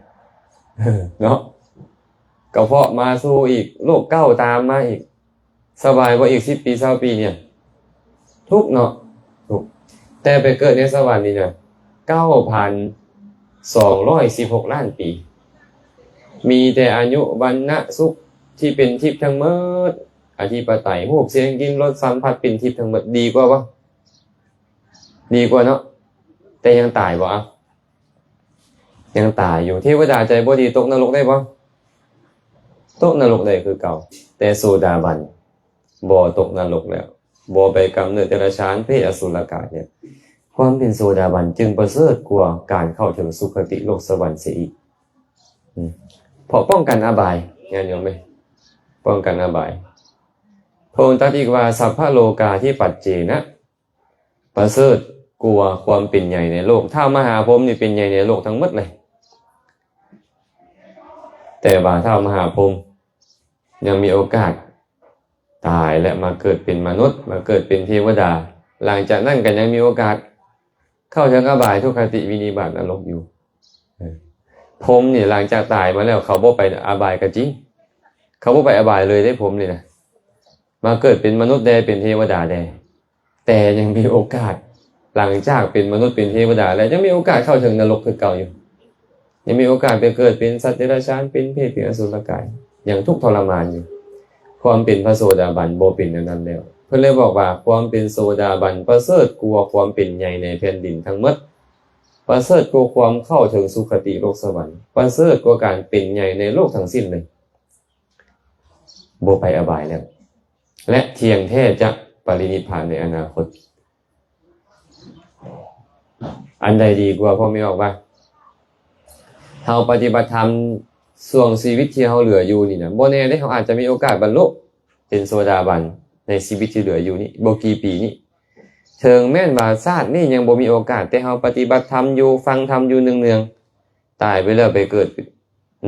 เนาะกระเพาะมาสู้อีกโรคเก้าตามมาอีกสบายกว่าอีก10ปี20ปีเนี่ยทุกเนาะทุกแต่ไปเกิดในสวรรค์นี่เนี่ย 9,216 ล้านปีมีแต่อายุวรรณะสุขที่เป็นทิพย์ทั้งหมดอธิปไตยรูปเสียงกลิ่นรสสัมผัสเป็นทิพย์ทั้งหมดดีกว่าบ่ดีกว่าเนาะแต่ยังตายบ่ยังตายอยู่เทวดาใจบ่ดีตกนรกได้บ่ตกนรกได้คือเก่าแต่โสดาบันบ่ตกนรกแล้วบ่ไปกำเนิดเดรัจฉานเพศอสุรกายเนี่ยความเป็นโสดาบันจึงประเสริฐกว่าการเข้าถึงสุคติโลกสวรรค์เสียอีกเพราะป้องกันอบายงานโยมไหมป้องกันอบายพระองค์ตรัสอีกว่าสัพพะโลกาที่ปัจเจนะประเสริฐกลัวความเป็นใหญ่ในโลกถ้ามหาพรหมนี่เป็นใหญ่ในโลกทั้งหมดเลยแต่ว่าถ้ามหาพรหมยังมีโอกาสตายและมาเกิดเป็นมนุษย์มาเกิดเป็นเทวดาหลังจากนั้นก็ยังมีโอกาสเข้าถึงอบายทุกขติวินิบาตนรกอยู่พรหมนี่หลังจากตายมาแล้วเขาบ่ไปอบายก็จริงเขาบ่ไปอบายเลยได้พรหมนี่นะมาเกิดเป็นมนุษย์ได้เป็นเทวดาได้แต่ยังมีโอกาสหลังจากเป็นมนุษย์เป็นเทวดาแล้วยังมีโอกาสเข้าถึงนรกคือเก่าอยู่ยังมีโอกาสไปเกิดเป็นสัตว์เดรัจฉานเป็นเพศเป็นอสุรกายอย่างทุกข์ทรมานอยู่ความเป็นพระโสดาบันบ่เป็นอย่างนั้นแล้วเพิ่นเลยบอกว่าความเป็นโสดาบันประเสริฐกว่าความเป็นใหญ่ในแผ่นดินทั้งหมดประเสริฐกว่าความเข้าถึงสุคติโลกสวรรค์ประเสริฐกว่าการเป็นใหญ่ในโลกทั้งสิ้นเลยบ่ไปอบายแล้วและเที่ยงแท้จะปรินิพพานในอนาคตอันใดดีกว่าพ่อไม่บอกว่าเฮาปฏิบัติธรรมช่วงชีวิตที่เฮาเหลืออยู่นี่นะบ่แน่เด้เฮาอาจจะมีโอกาสบรรลุเป็นโสดาบันในชีวิตที่เหลืออยู่นี่บ่กี่ปีนี้ถึงแม้นว่าชาตินี้ยังบ่มีโอกาสแต่เฮาปฏิบัติธรรมอยู่ฟังธรรมอยู่เนืองๆตายไปแล้วไปเกิด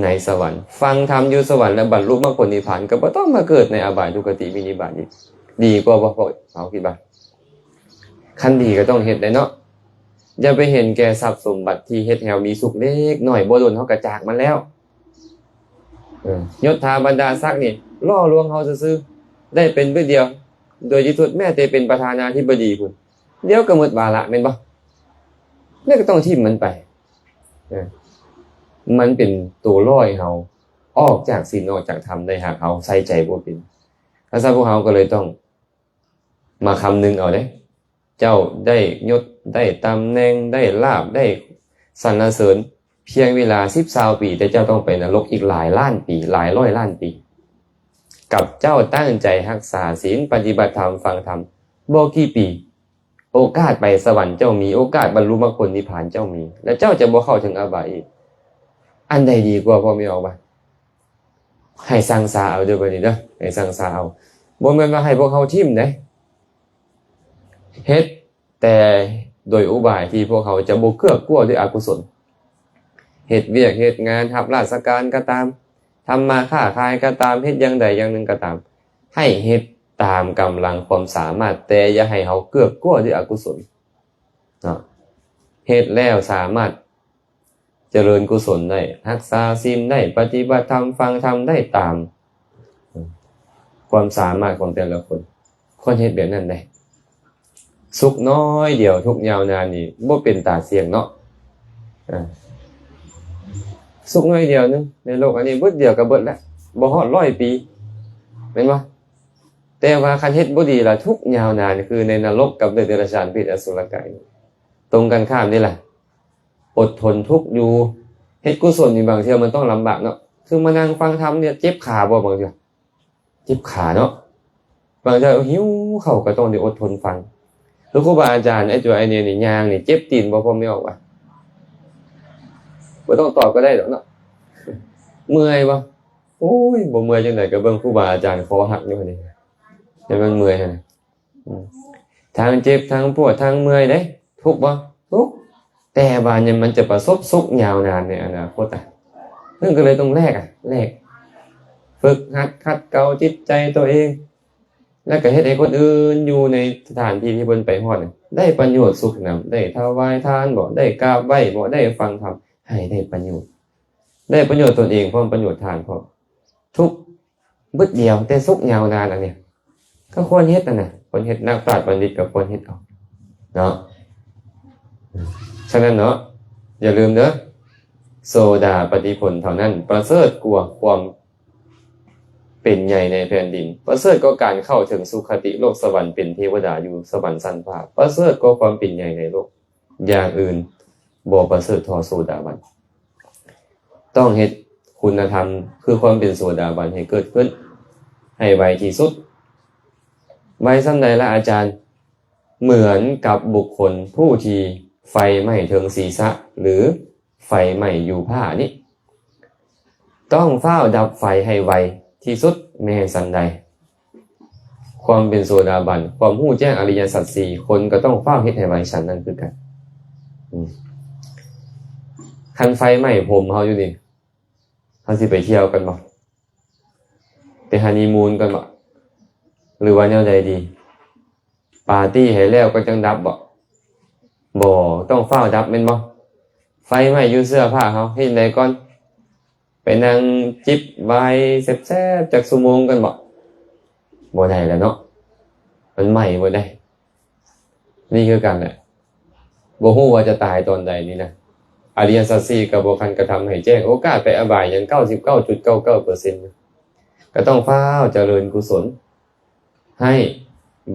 ในสวรรค์ฟังธรรมอยู่สวรรค์แล้วบรรลุมรรคผลนิพพานก็บ่ต้องมาเกิดในอบายทุกขติวินิบาตอีกดีกว่าบ่พ่อเฮาคิดว่าคันดีก็ต้องเฮ็ดได้เนาะอย่าไปเห็นแก่ทรัพย์สมบัติที่เฮ็ดให้เรามีสุขเล็กน้อยบ่โดนเฮาก็จากมันแล้วยศถาบรรดาศักดิ์นี่ล่อลวงเฮาซื่อๆได้เป็นเพื่อเดียวโดยที่สุดแม้แต่เป็นประธานาธิบดีพุ่นเดี๋ยวก็หมดวาระแม่นบ่แล้วก็ต้องทิ่มมันไปมันเป็นตัวล่อให้เฮาออกจากศีลออกจากธรรมได้หากเฮาใส่ใจบ่เป็นถ้าซะพวกเฮาก็เลยต้องมาคำนึงเอาเด้เจ้าได้ยศได้ตำแหน่งได้ลาภได้สรรเสริญเพียงเวลา10-20ปีแต่เจ้าต้องไปนรกอีกหลายล้านปีหลายร้อยล้านปีกับเจ้าตั้งใจรักษาศีลปฏิบัติธรรมฟังธรรมบ่กี่ปีโอกาสไปสวรรค์เจ้ามีโอกาสบรรลุมรรคผลนิพพานเจ้ามีและเจ้าจะบ่เข้าถึงอบายอีกอันใดดีกว่าพ่อไม่เอาบ่ให้สังสาเอาเด้อบัดนี้เด้อให้สังสาเอาบ่แม่นว่าให้พวกเฮาทิ่มเด้เฮ็ดแต่โดยอุบายที่พวกเขาจะบ่เกื้อกลัวด้วยอกุศลเฮ็ดเวียกเฮ็ดงานรับราชการก็ตามทำมาค้าขายก็ตามเฮ็ดอย่างใดอย่างหนึ่งก็ตามให้เฮ็ด ตามกำลังความสามารถแต่อย่าให้เขาเกือบกลัวด้วยอกุศลเนาะเฮ็ดแล้วสามารถเจริญกุศลได้รักษาศีลได้ปฏิบัติธรรมฟังธรรมได้ตามความสามารถของแต่ละคนคนเฮ็ดแบบนั้นได้สุขน้อยเดียวทุกยาวนานนี่บ่เป็นตาเสี่ยงเนาะสุขน้อยเดียวนึงในโลกอันนี้เบิดเดียวก็เบิดแล้วบ่ฮอด100 ปีแม่นบ่แต่ว่าคันเฮ็ดบ่ดีล่ะทุกยาวนานคือในนรกกับเดรัจฉานเปรตอสุรกายตรงกันข้ามนี่ล่ะอดทนทุกข์อยู่เฮ็ดกุศลนี่บางเทื่อมันต้องลำบากเนาะคือมานั่งฟังธรรมเนี่ยเจ็บขาบ่บางเทื่อเจ็บขาเนาะบางเทื่อหิวเข้าก็ต้องได้อดทนฟังแล้วครูบาอาจารย์ไอ้ตัวไอ้เนี่ยนี่ย่างนี่เจ็บตีนบ่พอไม่ออกว่ะบ่ต้องตอบก็ได้ดอกเนาะเมื่อยบ่โอ้ยบ่เมื่อยจังได๋ก็เบิ่งครูบาอาจารย์คอหักอยู่นี่แต่มันเมื่อยหั่นทางเจ็บทางปวดทางเมื่อยเด้ทุกข์บ่ทุกข์แต่ว่าเนี่ยมันจะประสบสุขยาวนานในอนาคตนั่นก็เลยต้องแลกฝึกหัดขัดเกลาจิตใจตัวเองแล้วก็เฮ็ดให้คนอื่นอยู่ในสถานที่ที่เพิ่นไปฮอดได้ประโยชน์สุขนำได้ถวายทานบ่ได้กราบไหว้บ่ได้ฟังธรรมให้ได้ประโยชน์ตนเองพร้อมประโยชน์ทานพร้อมทุกบึดเดียวแต่สุขยาวนานอันเนี้ยก็ควรเฮ็ดน่ะควรเฮ็ดนักปราชญ์บัณฑิตก็ควรเฮ็ดเอาเนาะฉะนั้นเนาะอย่าลืมเด้อโซดาปฏิผลเท่านั้นประเสริฐกว่าความเป็นใหญ่ในแผ่นดินประเสริฐก็การเข้าถึงสุคติโลกสวรรค์เป็นเทวดาอยู่สวรรค์ชั้นฟ้าประเสริฐก็ความเป็นใหญ่ในโลกอย่างอื่นบ่ประเสริฐเท่าโซดาบันต้องเฮ็ดคุณธรรมคือความเป็นโสดาบันให้เกิดขึ้นให้ไวที่สุดไวส่ำใดละอาจารย์เหมือนกับบุคคลผู้ที่ไฟไหม้ถึงศีรษะหรือไฟไหม้อยู่ผ้านี่ต้องเฝ้าดับไฟให้ไวที่สุดแม้สันใดความเป็นโสดาบันความรู้แจ้งอริยสัจสี่คนก็ต้องเฝ้าเฮ็ดให้ไวฉันนั่นคือกันคันไฟไหม้ผมเฮาอยู่นี่เฮาสิไปเที่ยวกันบ่ไปฮันนีมูนกันบ่หรือว่าแนวใดดีปาร์ตี้ให้แล้วก็จังดับบ่ต้องเฝ้าดับแม่นบ่ไฟไหม้อยู่เสื้อผ้าเฮาเฮ็ดได้ก่อนไปนั่งจิบไวน์แซ่บๆจักชั่วโมงกันบ่ได้แล้วเนาะมันไหม้บ่ได้นี่คือกันแหละบ่ฮู้ว่าจะตายตอนใดนี่นะอริยสัจสี่ก็บ่คันกระทำให้แจ้งโอกาสไปอบายยัง 99.99% ก็ต้องเฝ้าเจริญกุศลให้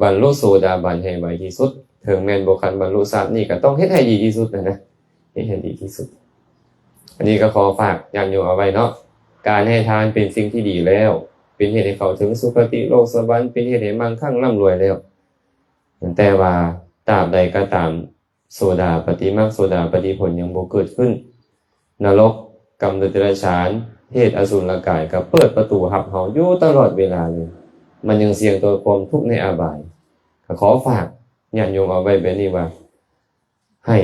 บรรลุโสดาบันให้ไวที่สุดถึงแม้นบ่คันบรรลุฌานนี่ก็ต้องเฮ็ดให้ดีที่สุดนะเฮ็ดให้ดีที่สุดอันนี้ก็ขอฝากญาติโยมเอาไว้เนาะการให้ทานเป็นสิ่งที่ดีแล้วเป็นเหตุให้เข้าถึงสุคติโลกสวรรค์เป็นเหตุให้มั่งคั่งร่ำรวยแล้วแต่ว่าตราบใดก็ตามโสดาปฏิมรรคโสดาปฏิผลยังบ่เกิดขึ้นนรกกรรมเดรัจฉานเทศอสุรกายก็เปิดประตูรับเฮาอยู่ตลอดเวลาเลยมันยังเสี่ยงต่อความทุกข์ในอบายก็ขอฝากญาติโยมเอาไว้แบบนี้ว่าให้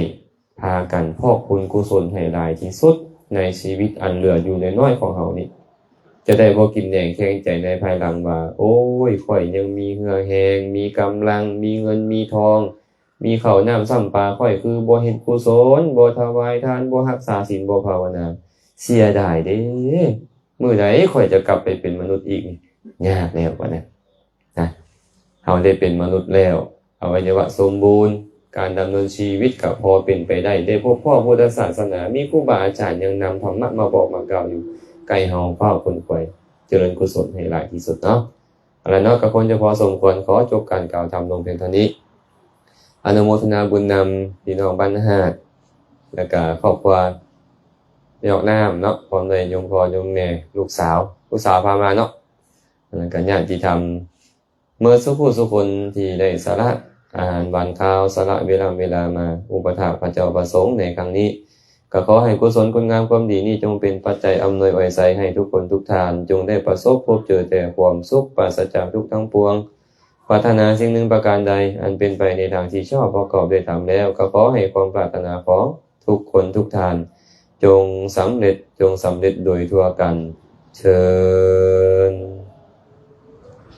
พากันพอกบุญกุศลให้หลายที่สุดในชีวิตอันเหลืออยู่น้อยๆของเฮานี่จะได้บ่กินแหน่งแข็งใจในภายหลังว่าโอ้ยข่อยยังมีเหือแฮงมีกำลังมีเงินมีทองมีข้าวน้ำซ้ำปลาข่อยคือบ่เฮ็ดกุศลบ่ถวายทานบ่รักษาศีลบ่ภาวนาเสียดายเด้มื้อใดข่อยจะกลับไปเป็นมนุษย์อีกนี่ยากแล้วว่านะเฮาได้เป็นมนุษย์แล้วอวัยวะสมบูรณ์การดำเนินชีวิตก็พอเป็นไปได้ได้พบพ่อพุทธศาสนามีครูบาอาจารย์ยังนำธรรมะมาบอกมากล่าวอยู่ไกลเฮาเฝ้าคนคอยเจริญกุศลให้หลายที่สุดเนาะอะไรเนาะก็ควรจะพอสมควรขอจบการกล่าวธรรมลงเพียงเท่านี้อนุโมทนาบุญนำพี่น้องบ้านหาดแล้วก็ครอบครัวยอกน้ำเนาะพร้อมด้วยโยมพ่อโยมแม่ลูกสาวพามาเนาะแล้วก็ญาติธรรมเมื่อสุคนที่ได้สาระอาหารหวานข้าวสละเวลามาอุปถากพระเจ้าประสงค์ในครั้งนี้ก็ขอให้กุศลคุณงามความดีนี้จงเป็นปัจจัยอำนวยไว้ใส่ให้ทุกคนทุกท่านจงได้ประสบพบเจอแต่ความสุขปราศจากทุกข์ทั้งปวงปรารถนาสิ่งหนึ่งประการใดอันเป็นไปในทางที่ชอบประกอบด้วยธรรมแล้วก็ขอให้ความปรารถนาของทุกคนทุกท่านจงสำเร็จโดยทั่วกันเชิญ